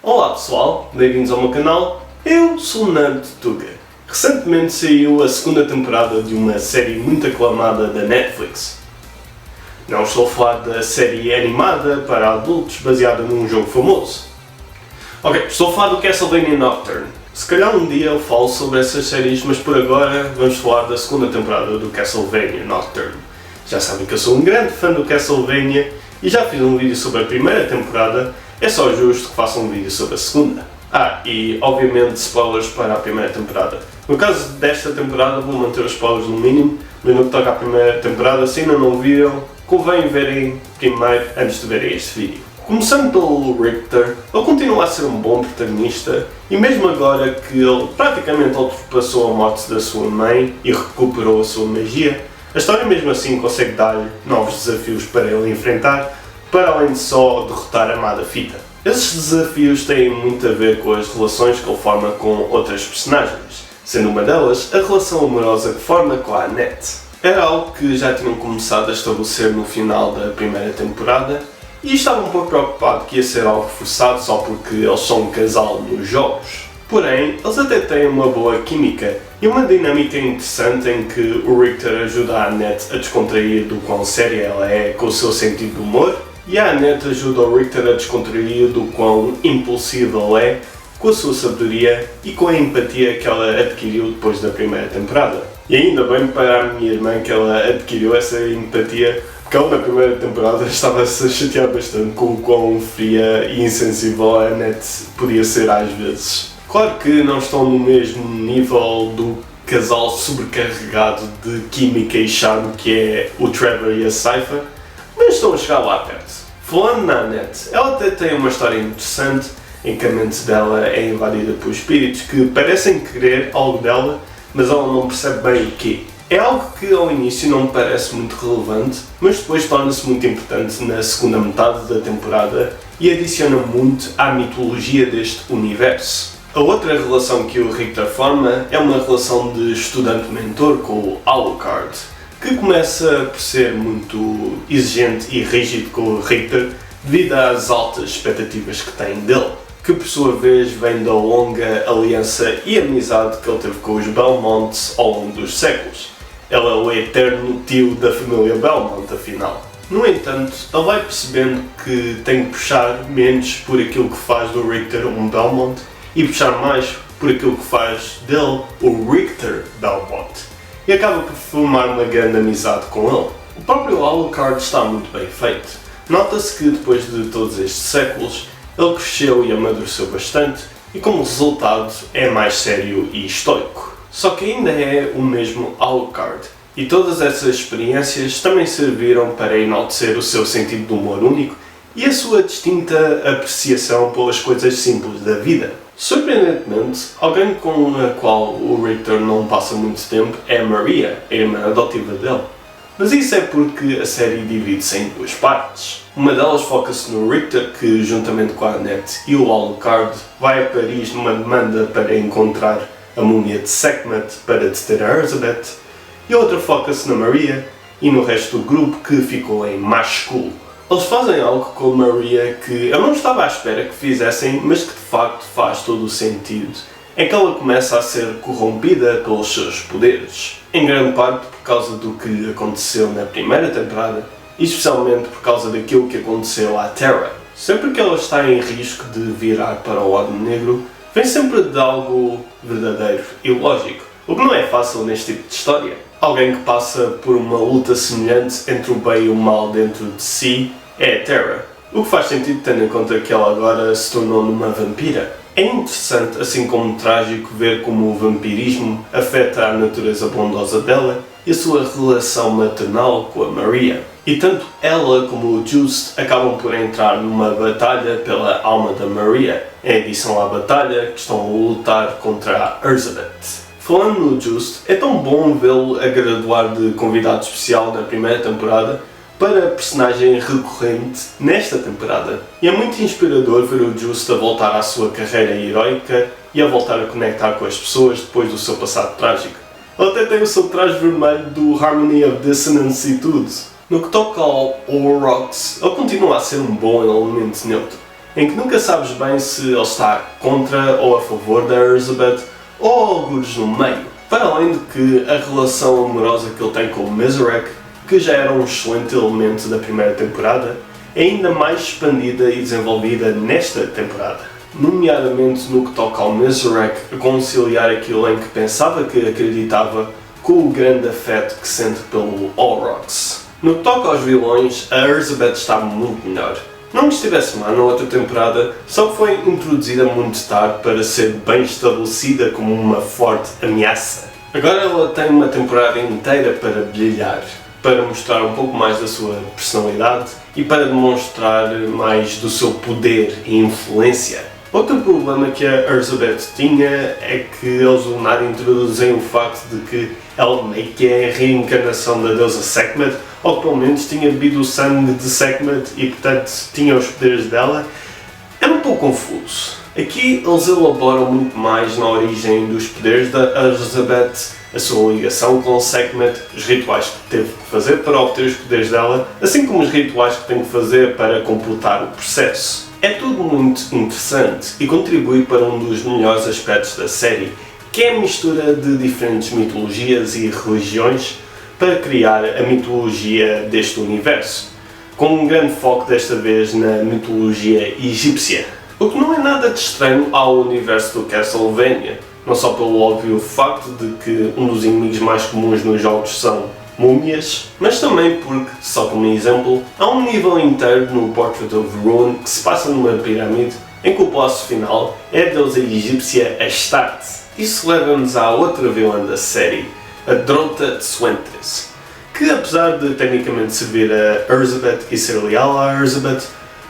Olá pessoal, bem-vindos ao meu canal, eu sou o Nerd Tuga. Recentemente saiu a segunda temporada de uma série muito aclamada da Netflix. Não estou a falar da série animada para adultos baseada num jogo famoso. Ok, estou a falar do Castlevania Nocturne. Se calhar um dia eu falo sobre essas séries, mas por agora vamos falar da segunda temporada do Castlevania Nocturne. Já sabem que eu sou um grande fã do Castlevania e já fiz um vídeo sobre a primeira temporada, é só justo que faça um vídeo sobre a segunda. E obviamente spoilers para a primeira temporada. No caso desta temporada vou manter os spoilers no mínimo, mas no que toca à primeira temporada, se ainda não viram, convém verem primeiro antes de verem este vídeo. Começando pelo Richter, ele continua a ser um bom protagonista e mesmo agora que ele praticamente ultrapassou a morte da sua mãe e recuperou a sua magia, a história mesmo assim consegue dar-lhe novos desafios para ele enfrentar, para além de só derrotar a amada Fita. Esses desafios têm muito a ver com as relações que ele forma com outras personagens, sendo uma delas a relação amorosa que forma com a Annette. Era algo que já tinham começado a estabelecer no final da primeira temporada e estava um pouco preocupado que ia ser algo forçado só porque eles são um casal nos jogos. Porém, eles até têm uma boa química e uma dinâmica interessante em que o Richter ajuda a Annette a descontrair do quão séria ela é com o seu sentido de humor e a Annette ajuda o Richter a descontrair do quão impulsiva ela é com a sua sabedoria e com a empatia que ela adquiriu depois da primeira temporada. E ainda bem para a minha irmã que ela adquiriu essa empatia, porque ela na primeira temporada estava-se a chatear bastante com o quão fria e insensível a Annette podia ser às vezes. Claro que não estão no mesmo nível do casal sobrecarregado de química e charme que é o Trevor e a Sypha, mas estão a chegar lá perto. Falando na Annette, ela até tem uma história interessante em que a mente dela é invadida por espíritos que parecem querer algo dela, mas ela não percebe bem o quê. É algo que ao início não me parece muito relevante, mas depois torna-se muito importante na segunda metade da temporada e adiciona muito à mitologia deste universo. A outra relação que o Richter forma é uma relação de estudante-mentor com o Alucard, que começa por ser muito exigente e rígido com o Richter devido às altas expectativas que tem dele, que por sua vez vem da longa aliança e amizade que ele teve com os Belmonts ao longo dos séculos. Ele é o eterno tio da família Belmont, afinal. No entanto, ele vai percebendo que tem que puxar menos por aquilo que faz do Richter um Belmont e puxar mais por aquilo que faz dele o Richter Belmont. E acaba por formar uma grande amizade com ele. O próprio Alucard está muito bem feito. Nota-se que depois de todos estes séculos, ele cresceu e amadureceu bastante e como resultado é mais sério e estoico. Só que ainda é o mesmo Alucard e todas essas experiências também serviram para enaltecer o seu sentido de humor único e a sua distinta apreciação pelas coisas simples da vida. Surpreendentemente, alguém com a qual o Richter não passa muito tempo é Maria, a irmã adotiva dele. Mas isso é porque a série divide-se em duas partes. Uma delas foca-se no Richter, que juntamente com a Annette e o Alucard vai a Paris numa demanda para encontrar a múmia de Sekhmet para deter a Erzsebet, e a outra foca-se na Maria e no resto do grupo que ficou em Maskul. Eles fazem algo com a Maria que eu não estava à espera que fizessem, mas que de facto faz todo o sentido. É que ela começa a ser corrompida pelos seus poderes, em grande parte por causa do que lhe aconteceu na primeira temporada, e especialmente por causa daquilo que aconteceu à Terra. Sempre que ela está em risco de virar para o lado negro, vem sempre de algo verdadeiro e lógico, o que não é fácil neste tipo de história. Alguém que passa por uma luta semelhante entre o bem e o mal dentro de si é a Terra, o que faz sentido tendo em conta que ela agora se tornou numa vampira. É interessante, assim como trágico, ver como o vampirismo afeta a natureza bondosa dela e a sua relação maternal com a Maria. E tanto ela como o Just acabam por entrar numa batalha pela alma da Maria, em adição à batalha que estão a lutar contra a Erzsebet. Falando no Just, é tão bom vê-lo a graduar de convidado especial na primeira temporada para personagem recorrente nesta temporada. E é muito inspirador ver o Just a voltar à sua carreira heroica e a voltar a conectar com as pessoas depois do seu passado trágico. Ele até tem o seu traje vermelho do Harmony of Dissonance e tudo. No que toca ao Orox, ele continua a ser um bom elemento neutro. em que nunca sabes bem se ele está contra ou a favor da Elizabeth ou algures no meio. Para além de que a relação amorosa que ele tem com o Mizarek, que já era um excelente elemento da primeira temporada, é ainda mais expandida e desenvolvida nesta temporada, nomeadamente no que toca ao Mizarek a conciliar aquilo em que pensava que acreditava com o grande afeto que sente pelo Olrox. No que toca aos vilões, a Elizabeth está muito melhor. Não que estivesse má na outra temporada, só que foi introduzida muito tarde para ser bem estabelecida como uma forte ameaça. Agora ela tem uma temporada inteira para brilhar, para mostrar um pouco mais da sua personalidade e para demonstrar mais do seu poder e influência. Outro problema que a Elizabeth tinha é que eles do nada introduzem o facto de que ela meio que é a reencarnação da deusa Sekhmet, ou que pelo menos tinha bebido o sangue de Sekhmet e portanto tinha os poderes dela. É um pouco confuso. Aqui eles elaboram muito mais na origem dos poderes da Elizabeth, a sua ligação com Sekhmet, os rituais que teve que fazer para obter os poderes dela, assim como os rituais que tem que fazer para completar o processo. É tudo muito interessante e contribui para um dos melhores aspectos da série, que é a mistura de diferentes mitologias e religiões para criar a mitologia deste universo, com um grande foco desta vez na mitologia egípcia. O que não é nada de estranho ao universo do Castlevania, não só pelo óbvio facto de que um dos inimigos mais comuns nos jogos são múmias, mas também porque, só como exemplo, há um nível inteiro no Portrait of Ruin que se passa numa pirâmide em que o boss final é a deusa egípcia Astarte. Isso leva-nos à outra vilã da série, a Drota de Suentes, que apesar de tecnicamente servir a Elizabeth e ser leal à Elizabeth,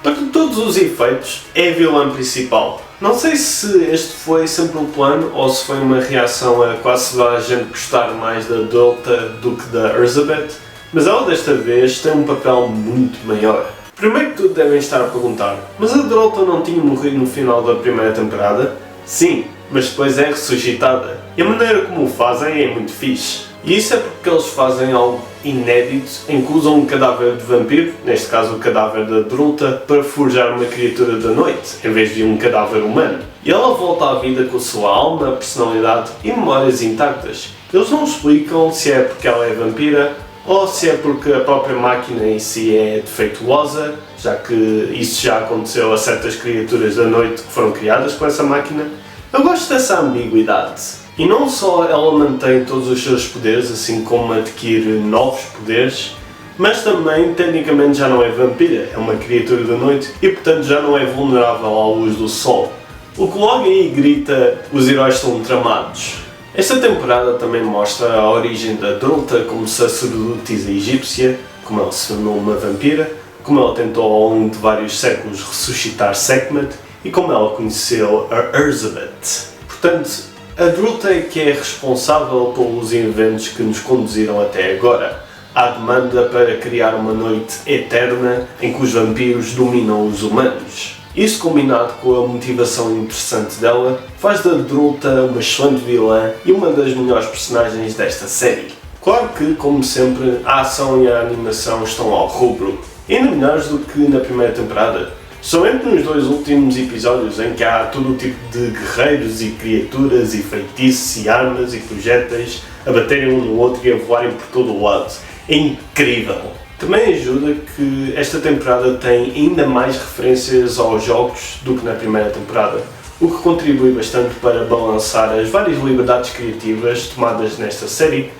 para todos os efeitos é a vilã principal. Não sei se este foi sempre o plano ou se foi uma reação a quase toda a gente gostar mais da Drota do que da Elizabeth, mas ela desta vez tem um papel muito maior. Primeiro que tudo devem estar a perguntar, mas a Drota não tinha morrido no final da primeira temporada? Sim, mas depois é ressuscitada. E a maneira como o fazem é muito fixe. E isso é porque eles fazem algo inédito em que usam um cadáver de vampiro, neste caso o cadáver da Drota, para forjar uma criatura da noite, em vez de um cadáver humano. E ela volta à vida com a sua alma, personalidade e memórias intactas. Eles não explicam se é porque ela é vampira ou se é porque a própria máquina em si é defeituosa, já que isso já aconteceu a certas criaturas da noite que foram criadas com essa máquina. Eu gosto dessa ambiguidade. E não só ela mantém todos os seus poderes, assim como adquire novos poderes, mas também tecnicamente já não é vampira, é uma criatura da noite e portanto já não é vulnerável à luz do sol. O que logo aí grita, os heróis são tramados. Esta temporada também mostra a origem da Drota como sacerdotisa egípcia, como ela se tornou uma vampira, como ela tentou ao longo de vários séculos ressuscitar Sekhmet e como ela conheceu a Elizabeth. Portanto, a Drota é que é responsável pelos eventos que nos conduziram até agora. Há demanda para criar uma noite eterna em que os vampiros dominam os humanos. Isso combinado com a motivação interessante dela, faz da Drota uma excelente vilã e uma das melhores personagens desta série. Claro que, como sempre, a ação e a animação estão ao rubro, ainda melhores do que na primeira temporada. Somente nos dois últimos episódios em que há todo o tipo de guerreiros e criaturas e feitiços e armas e projéteis a baterem um no outro e a voarem por todo o lado. É incrível! Também ajuda que esta temporada tem ainda mais referências aos jogos do que na primeira temporada, o que contribui bastante para balançar as várias liberdades criativas tomadas nesta série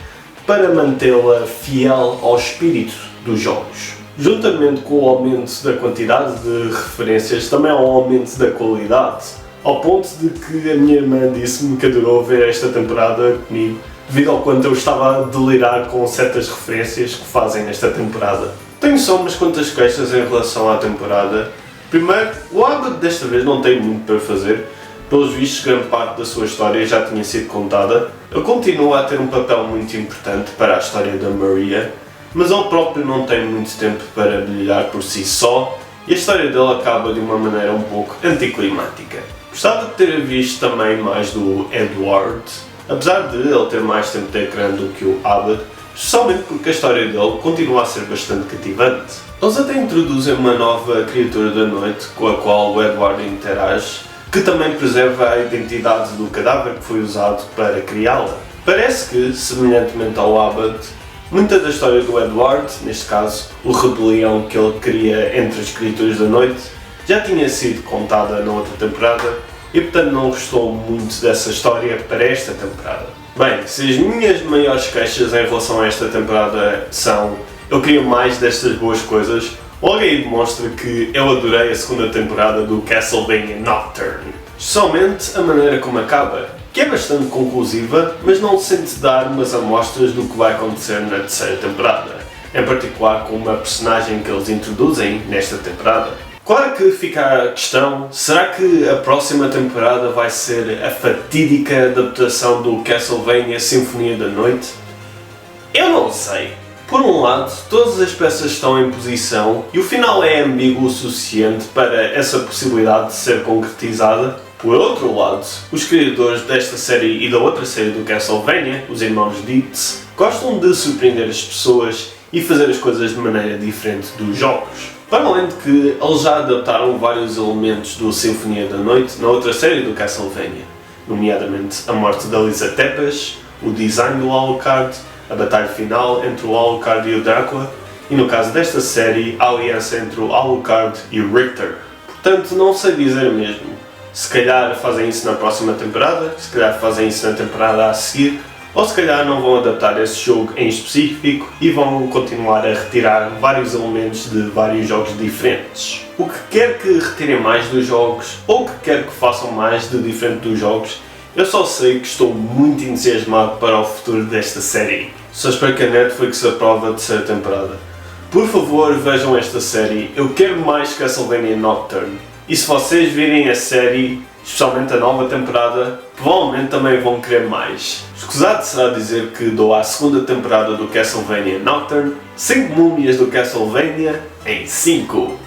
para mantê-la fiel ao espírito dos jogos. Juntamente com o aumento da quantidade de referências, também há um aumento da qualidade, ao ponto de que a minha irmã disse-me que adorou ver esta temporada comigo, devido ao quanto eu estava a delirar com certas referências que fazem nesta temporada. Tenho só umas quantas queixas em relação à temporada. Primeiro, o Abbott desta vez não tem muito para fazer, pelos vistos grande parte da sua história já tinha sido contada. Ele continua a ter um papel muito importante para a história da Maria, mas ele próprio não tem muito tempo para brilhar por si só e a história dele acaba de uma maneira um pouco anticlimática. Gostava de ter visto também mais do Edward, apesar de ele ter mais tempo de ecrã do que o Abbott, especialmente porque a história dele continua a ser bastante cativante. Eles até introduzem uma nova criatura da noite com a qual o Edward interage, que também preserva a identidade do cadáver que foi usado para criá-la. Parece que, semelhantemente ao Abbott, muita da história do Edward, neste caso o rebelião que ele cria entre as criaturas da noite, já tinha sido contada na outra temporada e portanto não gostou muito dessa história para esta temporada. Bem, se as minhas maiores queixas em relação a esta temporada são eu queria mais destas boas coisas, logo aí demonstra que eu adorei a segunda temporada do Castlevania Nocturne. Especialmente a maneira como acaba, que é bastante conclusiva, mas não se sente dar umas amostras do que vai acontecer na terceira temporada, em particular com uma personagem que eles introduzem nesta temporada. Claro que fica a questão, será que a próxima temporada vai ser a fatídica adaptação do Castlevania Sinfonia da Noite? Eu não sei. Por um lado, todas as peças estão em posição e o final é ambíguo o suficiente para essa possibilidade de ser concretizada. Por outro lado, os criadores desta série e da outra série do Castlevania, os irmãos Dietz, gostam de surpreender as pessoas e fazer as coisas de maneira diferente dos jogos. Para além de que eles já adaptaram vários elementos do Sinfonia da Noite na outra série do Castlevania, nomeadamente a morte da Lisa Tepes, o design do Alucard, a batalha final entre o Alucard e o Drácula, e no caso desta série, a aliança entre o Alucard e o Richter. Portanto, não sei dizer mesmo. Se calhar fazem isso na próxima temporada, se calhar fazem isso na temporada a seguir, ou se calhar não vão adaptar esse jogo em específico e vão continuar a retirar vários elementos de vários jogos diferentes. O que quer que retirem mais dos jogos, ou o que quer que façam mais de diferente dos jogos, eu só sei que estou muito entusiasmado para o futuro desta série. Só espero que a Netflix aprove a terceira temporada. Por favor, vejam esta série, eu quero mais Castlevania Nocturne. E se vocês virem a série, especialmente a nova temporada, provavelmente também vão querer mais. Escusado será dizer que dou à segunda temporada do Castlevania Nocturne 5 múmias do Castlevania em 5.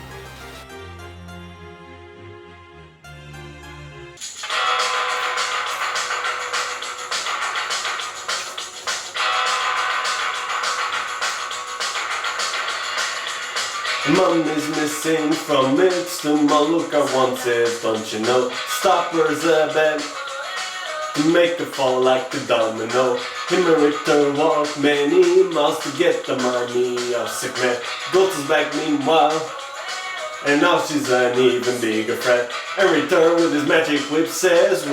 Mom is missing from it, still my look I want it, don't you know? Stoppers a bed to make her fall like a domino. Him and Richter walk many miles to get the money of sick man. Goes back meanwhile, and now she's an even bigger threat. And Richter with his magic whip says,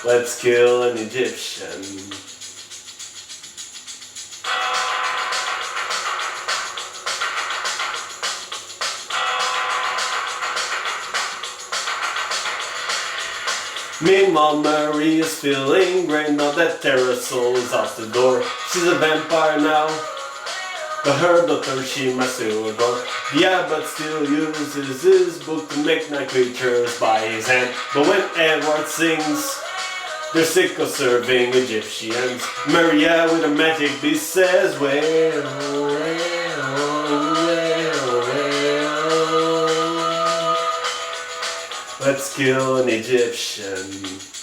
let's kill an Egyptian. Meanwhile, Marie is feeling great now that Terrasol is out the door. She's a vampire now, but her daughter she must still adore. The abbot still uses his book to make night creatures by his hand. But when Edward sings, they're sick of serving Egyptians. Maria with a magic beast says, let's kill an Egyptian.